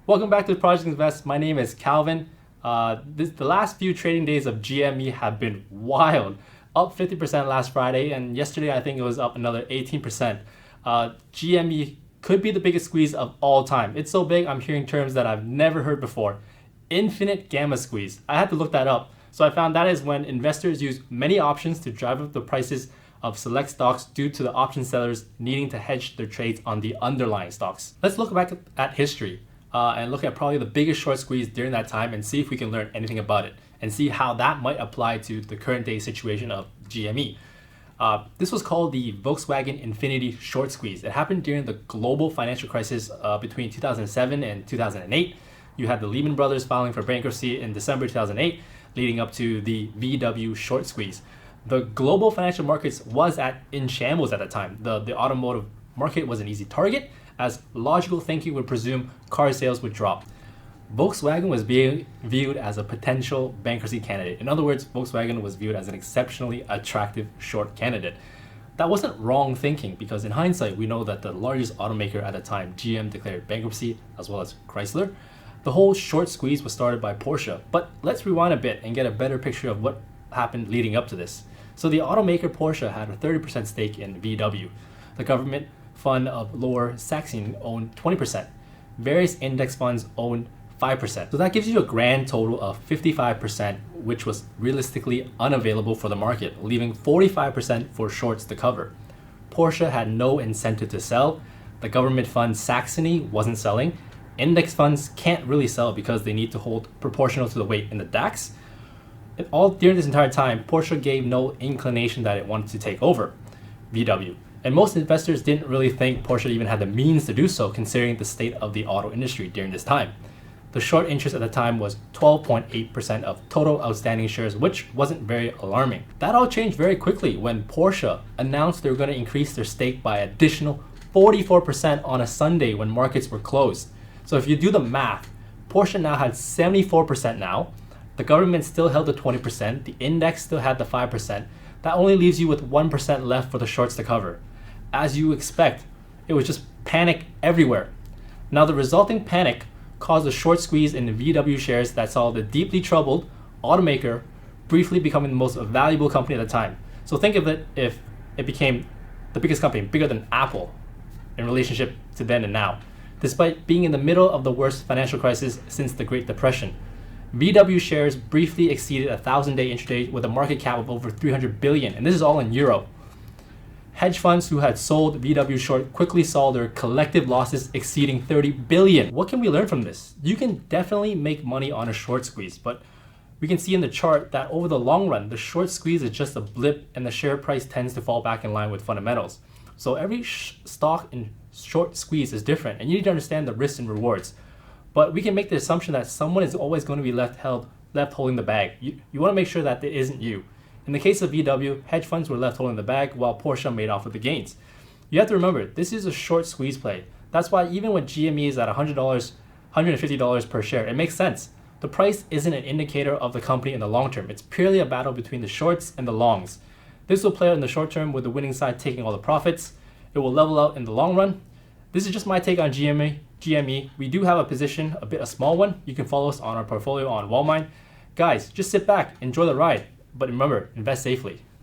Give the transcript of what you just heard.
Welcome back to Project Invest. My name is Calvin. The last few trading days of GME have been wild. Up 50% last Friday, and yesterday I think it was up another 18%. GME could be the biggest squeeze of all time. It's so big, I'm hearing terms that I've never heard before. Infinite gamma squeeze. I had to look that up. So I found that is when investors use many options to drive up the prices of select stocks due to the option sellers needing to hedge their trades on the underlying stocks. Let's look back at history and look at probably the biggest short squeeze during that time and see if we can learn anything about it and see how that might apply to the current day situation of GME. This was called the Volkswagen Infinity Short Squeeze. It happened during the global financial crisis between 2007 and 2008. You had the Lehman Brothers filing for bankruptcy in December 2008, leading up to the VW short squeeze. The global financial markets was in shambles at the time. The automotive market was an easy target, as logical thinking would presume car sales would drop. Volkswagen was being viewed as a potential bankruptcy candidate. In other words, Volkswagen was viewed as an exceptionally attractive short candidate. That wasn't wrong thinking, because in hindsight, we know that the largest automaker at the time, GM, declared bankruptcy, as well as Chrysler. The whole short squeeze was started by Porsche, but let's rewind a bit and get a better picture of what happened leading up to this. So the automaker Porsche had a 30% stake in VW. The government fund of Lower Saxony owned 20%. Various index funds owned 5%. So that gives you a grand total of 55%, which was realistically unavailable for the market, leaving 45% for shorts to cover. Porsche had no incentive to sell. The government fund Saxony wasn't selling. Index funds can't really sell because they need to hold proportional to the weight in the DAX. And all during this entire time, Porsche gave no inclination that it wanted to take over VW. And most investors didn't really think Porsche even had the means to do so, considering the state of the auto industry during this time. The short interest at the time was 12.8% of total outstanding shares, which wasn't very alarming. That all changed very quickly when Porsche announced they were going to increase their stake by additional 44% on a Sunday when markets were closed. So if you do the math, Porsche now had 74% now. The government still held the 20%. The index still had the 5%. That only leaves you with 1% left for the shorts to cover. As you expect, it was just panic everywhere. Now the resulting panic caused a short squeeze in the VW shares that saw the deeply troubled automaker briefly becoming the most valuable company at the time. So think of it if it became the biggest company, bigger than Apple in relationship to then and now. Despite being in the middle of the worst financial crisis since the Great Depression, VW shares briefly exceeded a 1,000-day intraday with a market cap of over 300 billion, and this is all in euro. Hedge funds who had sold VW short quickly saw their collective losses exceeding 30 billion. What can we learn from this? You can definitely make money on a short squeeze, but we can see in the chart that over the long run, the short squeeze is just a blip and the share price tends to fall back in line with fundamentals. So every stock in short squeeze is different, and you need to understand the risks and rewards. But we can make the assumption that someone is always going to be left holding the bag. You want to make sure that it isn't you. In the case of VW, hedge funds were left holding the bag while Porsche made off with the gains. You have to remember, this is a short squeeze play. That's why even when GME is at $100, $150 per share, it makes sense. The price isn't an indicator of the company in the long term. It's purely a battle between the shorts and the longs. This will play out in the short term with the winning side taking all the profits. It will level out in the long run. This is just my take on GME. We do have a position, a small one. You can follow us on our portfolio on Walmart. Guys, just sit back, enjoy the ride. But remember, invest safely.